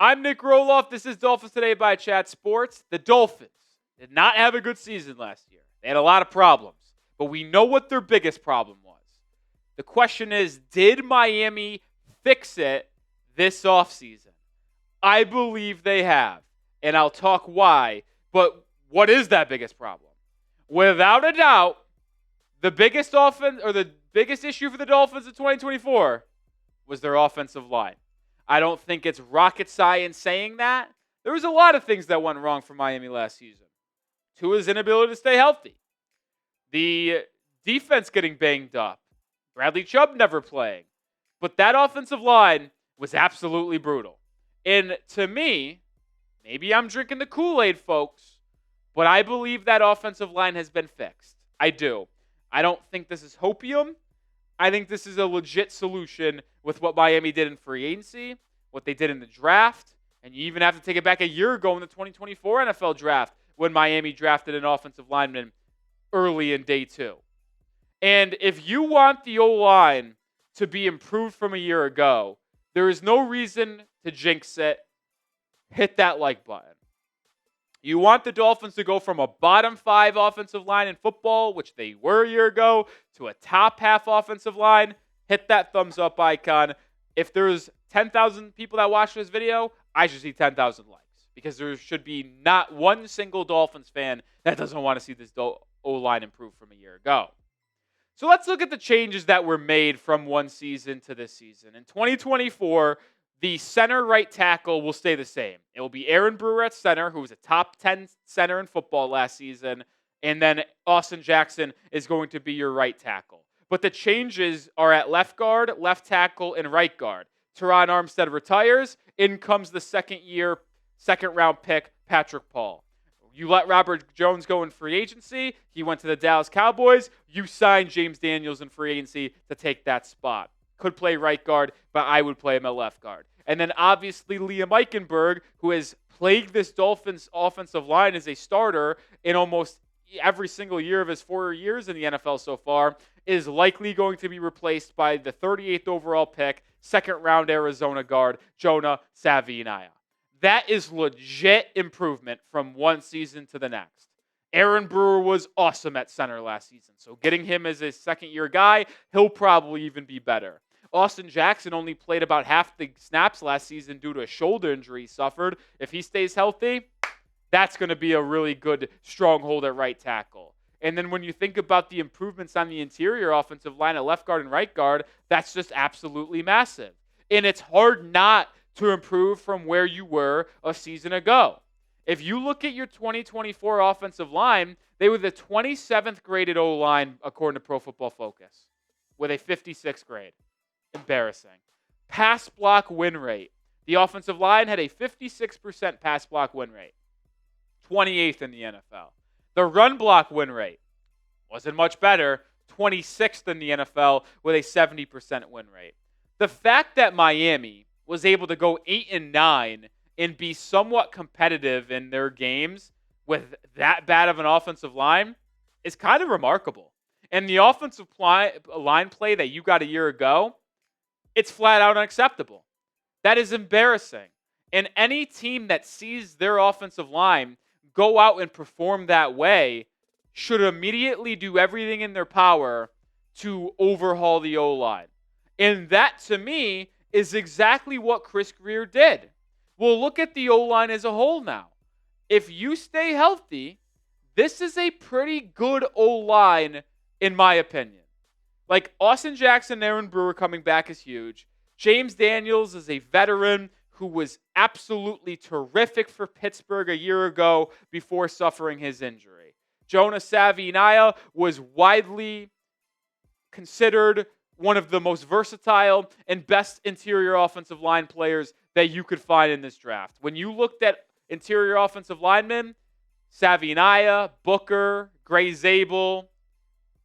I'm Nic Rohloff. This is Dolphins Today by Chat Sports. The Dolphins did not have a good season last year. They had a lot of problems, but we know what their biggest problem was. The question is, did Miami fix it this offseason? I believe they have, and I'll talk why. But what is that biggest problem? Without a doubt, the biggest issue for the Dolphins in 2024 was their offensive line. I don't think it's rocket science saying that. There was a lot of things that went wrong for Miami last season. Tua's inability to stay healthy. The defense getting banged up. Bradley Chubb never playing. But that offensive line was absolutely brutal. And to me, maybe I'm drinking the Kool-Aid, folks, but I believe that offensive line has been fixed. I do. I don't think this is hopium. I think this is a legit solution with what Miami did in free agency, what they did in the draft, and you even have to take it back a year ago in the 2024 NFL draft when Miami drafted an offensive lineman early in day 2. And if you want the O-line to be improved from a year ago, there is no reason to jinx it. Hit that like button. You want the Dolphins to go from a bottom 5 offensive line in football, which they were a year ago, to a top half offensive line. Hit that thumbs up icon. If there's 10,000 people that watch this video, I should see 10,000 likes. Because there should be not one single Dolphins fan that doesn't want to see this O-line improve from a year ago. So let's look at the changes that were made from one season to this season. In 2024, the center right tackle will stay the same. It will be Aaron Brewer at center, who was a top 10 center in football last season. And then Austin Jackson is going to be your right tackle. But the changes are at left guard, left tackle, and right guard. Terron Armstead retires. In comes the second-round pick, Patrick Paul. You let Robert Jones go in free agency. He went to the Dallas Cowboys. You signed James Daniels in free agency to take that spot. Could play right guard, but I would play him at left guard. And then obviously Liam Eichenberg, who has plagued this Dolphins offensive line as a starter in almost every single year of his 4 years in the NFL so far, is likely going to be replaced by the 38th overall pick, second-round Arizona guard, Jonah Savaiinaea. That is legit improvement from one season to the next. Aaron Brewer was awesome at center last season, so getting him as a second-year guy, he'll probably even be better. Austin Jackson only played about half the snaps last season due to a shoulder injury he suffered. If he stays healthy, that's going to be a really good stronghold at right tackle. And then when you think about the improvements on the interior offensive line at left guard and right guard, that's just absolutely massive. And it's hard not to improve from where you were a season ago. If you look at your 2024 offensive line, they were the 27th graded O-line according to Pro Football Focus with a 56th grade. Embarrassing. Pass block win rate. The offensive line had a 56% pass block win rate. 28th in the NFL. The run block win rate wasn't much better. 26th in the NFL with a 70% win rate. The fact that Miami was able to go 8-9 and be somewhat competitive in their games with that bad of an offensive line is kind of remarkable. And the offensive line play that you got a year ago, it's flat out unacceptable. That is embarrassing. And any team that sees their offensive line go out and perform that way should immediately do everything in their power to overhaul the O-line. And that, to me, is exactly what Chris Grier did. Well, look at the O-line as a whole now. If you stay healthy, this is a pretty good O-line, in my opinion. Like, Austin Jackson and Aaron Brewer coming back is huge. James Daniels is a veteran who was absolutely terrific for Pittsburgh a year ago before suffering his injury. Jonah Savaiinaea was widely considered one of the most versatile and best interior offensive line players that you could find in this draft. When you looked at interior offensive linemen, Savaiinaea, Booker, Gray Zabel,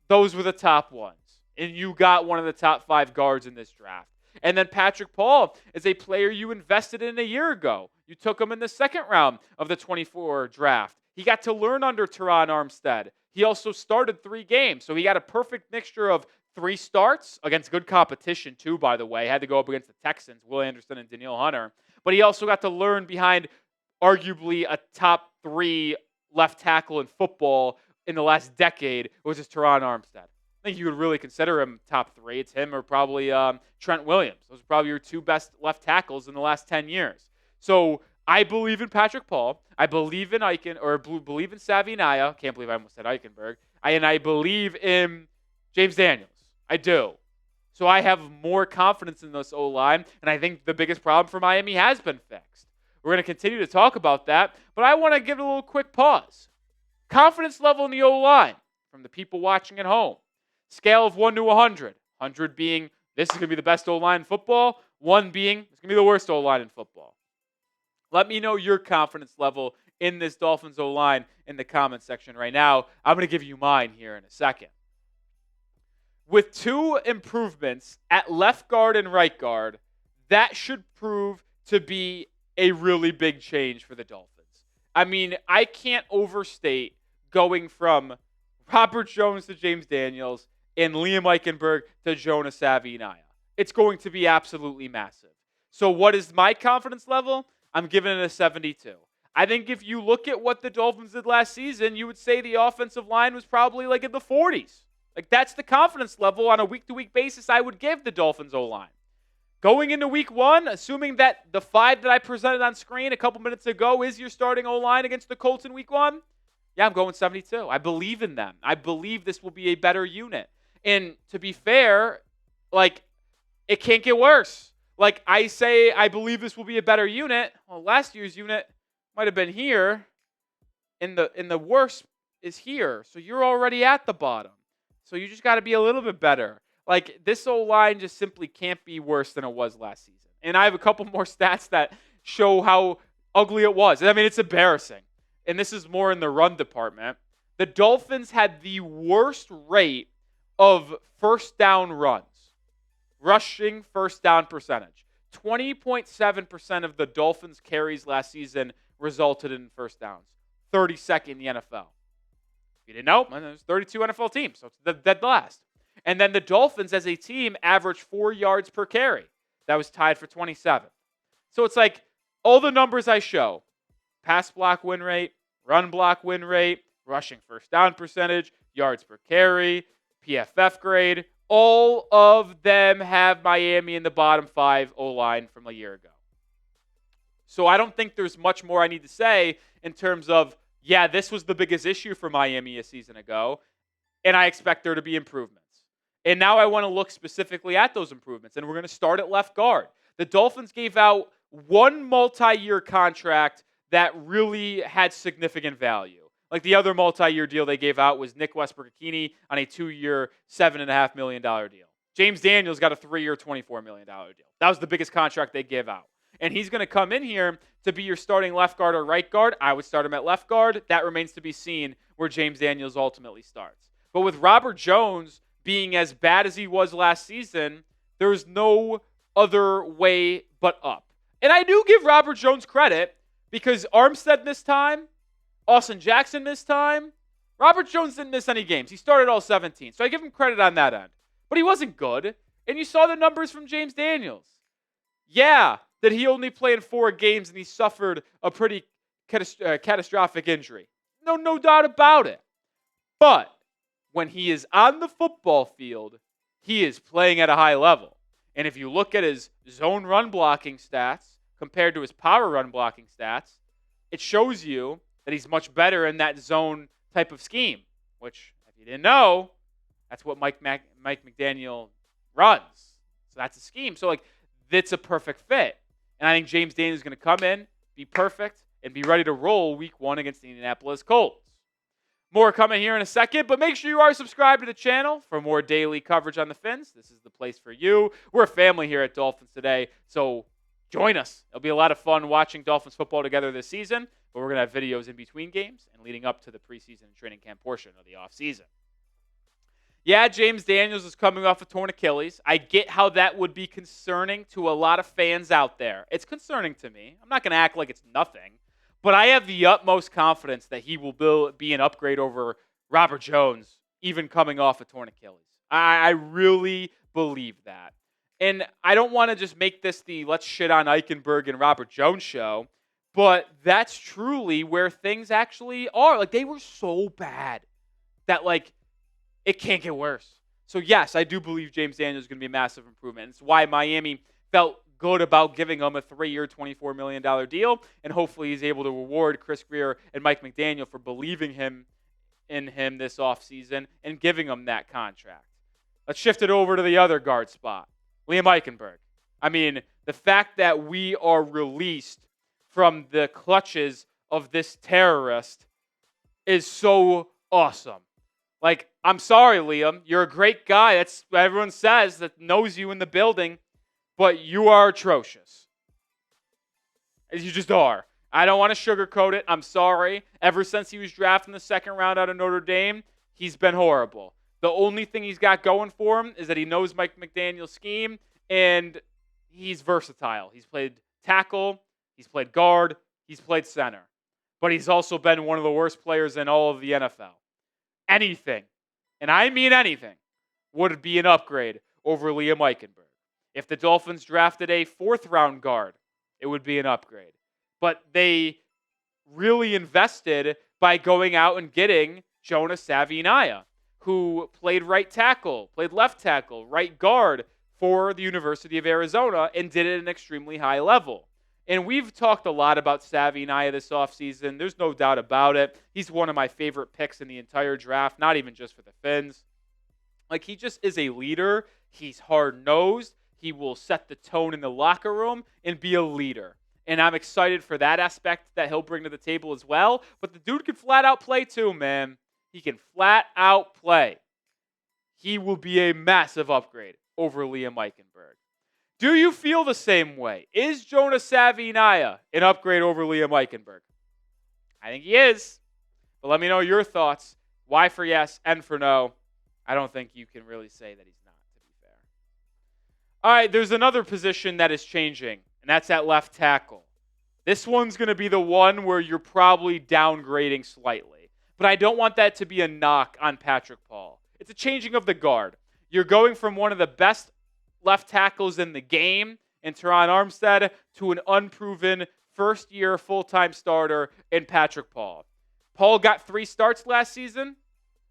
those were the top ones. And you got one of the top 5 guards in this draft. And then Patrick Paul is a player you invested in a year ago. You took him in the second round of the 24 draft. He got to learn under Terron Armstead. He also started 3 games. So he got a perfect mixture of 3 starts against good competition too, by the way. Had to go up against the Texans, Will Anderson and Danielle Hunter. but he also got to learn behind arguably a top 3 left tackle in football in the last decade, which is Terron Armstead. I think you would really consider him top 3. It's him or probably Trent Williams. Those are probably your 2 best left tackles in the last 10 years. So I believe in Patrick Paul. I believe in believe in Savaiinaea. Can't believe I almost said Eichenberg. And I believe in James Daniels. I do. So I have more confidence in this O-line, and I think the biggest problem for Miami has been fixed. We're going to continue to talk about that, but I want to give a little quick pause. Confidence level in the O-line from the people watching at home. Scale of 1 to 100. 100 being this is going to be the best O-line in football. 1 being it's going to be the worst O-line in football. Let me know your confidence level in this Dolphins O-line in the comment section right now. I'm going to give you mine here in a second. With 2 improvements at left guard and right guard, that should prove to be a really big change for the Dolphins. I mean, I can't overstate going from Robert Jones to James Daniels and Liam Eichenberg to Jonah Savaiinaea. It's going to be absolutely massive. So what is my confidence level? I'm giving it a 72. I think if you look at what the Dolphins did last season, you would say the offensive line was probably like in the 40s. Like that's the confidence level on a week-to-week basis I would give the Dolphins O-line. Going into week 1, assuming that the 5 that I presented on screen a couple minutes ago is your starting O-line against the Colts in week 1, yeah, I'm going 72. I believe in them. I believe this will be a better unit. And to be fair, like, it can't get worse. Like, I say I believe this will be a better unit. Well, last year's unit might have been here, and the worst is here. So you're already at the bottom. So you just got to be a little bit better. Like, this O-line just simply can't be worse than it was last season. And I have a couple more stats that show how ugly it was. I mean, it's embarrassing. And this is more in the run department. The Dolphins had the worst rate of first down runs. Rushing first down percentage. 20.7% of the Dolphins' carries last season resulted in first downs. 32nd in the NFL. If you didn't know, there's 32 NFL teams, so it's dead last. And then the Dolphins as a team averaged 4 yards per carry. That was tied for 27th. So it's like all the numbers I show, pass block win rate, run block win rate, rushing first down percentage, yards per carry, PFF grade, all of them have Miami in the bottom 5 O-line from a year ago. So I don't think there's much more I need to say in terms of, yeah, this was the biggest issue for Miami a season ago, and I expect there to be improvements. And now I want to look specifically at those improvements, and we're going to start at left guard. The Dolphins gave out one multi-year contract that really had significant value. Like the other multi-year deal they gave out was Nick Westbrook-Ikhine on a 2-year, $7.5 million deal. James Daniels got a 3-year, $24 million deal. That was the biggest contract they gave out. And he's going to come in here to be your starting left guard or right guard. I would start him at left guard. That remains to be seen where James Daniels ultimately starts. But with Robert Jones being as bad as he was last season, there's no other way but up. And I do give Robert Jones credit because Armstead missed time, Austin Jackson missed time. Robert Jones didn't miss any games. He started all 17. So I give him credit on that end. But he wasn't good. And you saw the numbers from James Daniels. Yeah, that he only played 4 games and he suffered a pretty catastrophic injury. No doubt about it. But when he is on the football field, he is playing at a high level. And if you look at his zone run blocking stats compared to his power run blocking stats, it shows you that he's much better in that zone type of scheme, which, if you didn't know, that's what Mike McDaniel runs. So that's a scheme. So, like, that's a perfect fit. And I think James Daniels is going to come in, be perfect, and be ready to roll week 1 against the Indianapolis Colts. More coming here in a second, but make sure you are subscribed to the channel for more daily coverage on the Fins. This is the place for you. We're a family here at Dolphins Today, so join us. It'll be a lot of fun watching Dolphins football together this season, but we're going to have videos in between games and leading up to the preseason and training camp portion of the offseason. Yeah, James Daniels is coming off a torn Achilles. I get how that would be concerning to a lot of fans out there. It's concerning to me. I'm not going to act like it's nothing. But I have the utmost confidence that he will be an upgrade over Robert Jones, even coming off a torn Achilles. I really believe that. And I don't want to just make this the let's shit on Eichenberg and Robert Jones show, but that's truly where things actually are. Like, they were so bad that, like, it can't get worse. So, yes, I do believe James Daniels is going to be a massive improvement. It's why Miami felt good about giving him a 3-year, $24 million deal, and hopefully he's able to reward Chris Grier and Mike McDaniel for believing in him this offseason and giving him that contract. Let's shift it over to the other guard spot, Liam Eichenberg. I mean, the fact that we are released from the clutches of this terrorist is so awesome. Like, I'm sorry, Liam. You're a great guy. That's what everyone says that knows you in the building, but you are atrocious. You just are. I don't want to sugarcoat it. I'm sorry. Ever since he was drafted in the second round out of Notre Dame, he's been horrible. The only thing he's got going for him is that he knows Mike McDaniel's scheme, and he's versatile. He's played tackle, he's played guard, he's played center. But he's also been one of the worst players in all of the NFL. Anything, and I mean anything, would be an upgrade over Liam Eichenberg. If the Dolphins drafted a fourth-round guard, it would be an upgrade. But they really invested by going out and getting Jonah Savaiinaea, who played right tackle, played left tackle, right guard for the University of Arizona, and did it at an extremely high level. And we've talked a lot about Savaiinaea this offseason. There's no doubt about it. He's one of my favorite picks in the entire draft, not even just for the Fins. Like, he just is a leader. He's hard-nosed. He will set the tone in the locker room and be a leader. And I'm excited for that aspect that he'll bring to the table as well. But the dude can flat-out play too, man. He can flat-out play. He will be a massive upgrade over Liam Eichenberg. Do you feel the same way? Is Jonah Savaiinaea an upgrade over Liam Eichenberg? I think he is. But let me know your thoughts. Y for yes, N for no. I don't think you can really say that he's not, to be fair. All right, there's another position that is changing, and that's at left tackle. This one's going to be the one where you're probably downgrading slightly. But I don't want that to be a knock on Patrick Paul. It's a changing of the guard. You're going from one of the best left tackles in the game in Terron Armstead to an unproven first-year full-time starter in Patrick Paul. Paul got 3 starts last season,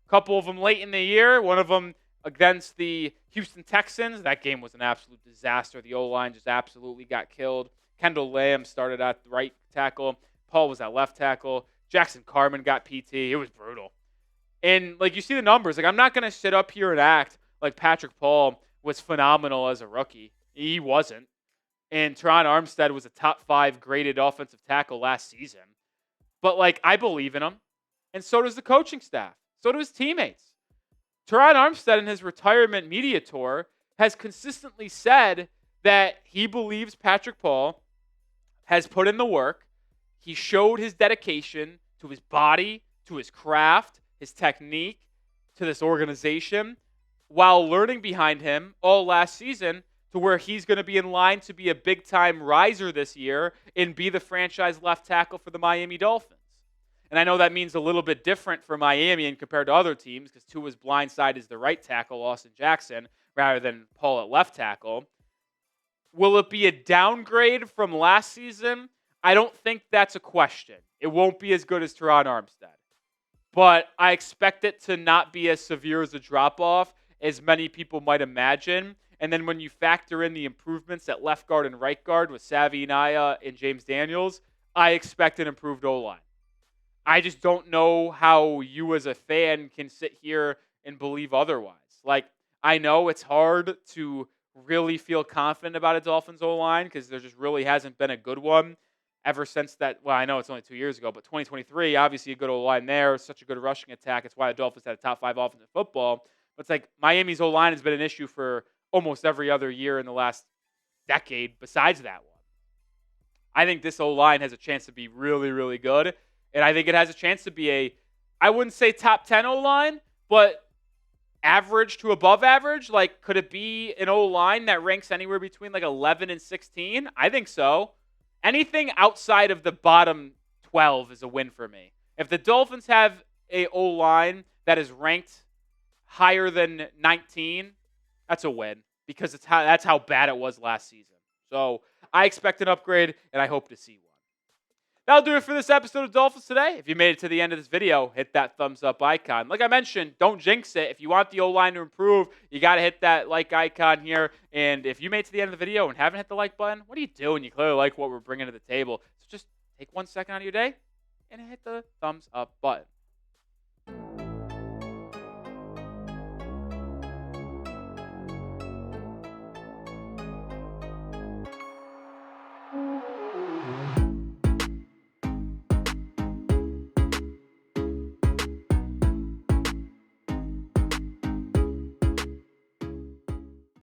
a couple of them late in the year, one of them against the Houston Texans. That game was an absolute disaster. The O-line just absolutely got killed. Kendall Lamb started at right tackle. Paul was at left tackle. Jackson Carman got PT. It was brutal. And, like, you see the numbers. Like, I'm not going to sit up here and act like Patrick Paul was phenomenal as a rookie. He wasn't. And Terron Armstead was a top 5 graded offensive tackle last season. But, like, I believe in him. And so does the coaching staff. So do his teammates. Terron Armstead in his retirement media tour has consistently said that he believes Patrick Paul has put in the work. He showed his dedication to his body, to his craft, his technique, to this organization, while learning behind him all last season to where he's going to be in line to be a big-time riser this year and be the franchise left tackle for the Miami Dolphins. And I know that means a little bit different for Miami and compared to other teams because Tua's blind side is the right tackle, Austin Jackson, rather than Paul at left tackle. Will it be a downgrade from last season? I don't think that's a question. It won't be as good as Terron Armstead. But I expect it to not be as severe as a drop-off as many people might imagine. And then when you factor in the improvements at left guard and right guard with Savaiinaea and James Daniels, I expect an improved O-line. I just don't know how you as a fan can sit here and believe otherwise. Like, I know it's hard to really feel confident about a Dolphins O-line because there just really hasn't been a good one ever since that. Well, I know it's only 2 years ago, but 2023, obviously a good O-line there, such a good rushing attack. It's why the Dolphins had a top 5 offense in football. But it's like Miami's O-line has been an issue for almost every other year in the last decade besides that one. I think this O-line has a chance to be really, really good. And I think it has a chance to be I wouldn't say top 10 O-line, but average to above average. Like, could it be an O-line that ranks anywhere between like 11 and 16? I think so. Anything outside of the bottom 12 is a win for me. If the Dolphins have a O-line that is ranked higher than 19, that's a win. because that's how bad it was last season. So I expect an upgrade, and I hope to see one. That'll do it for this episode of Dolphins Today. If you made it to the end of this video, hit that thumbs up icon. Like I mentioned, don't jinx it. If you want the O-line to improve, you got to hit that like icon here. And if you made it to the end of the video and haven't hit the like button, what are you doing? You clearly like what we're bringing to the table. So just take 1 second out of your day and hit the thumbs up button.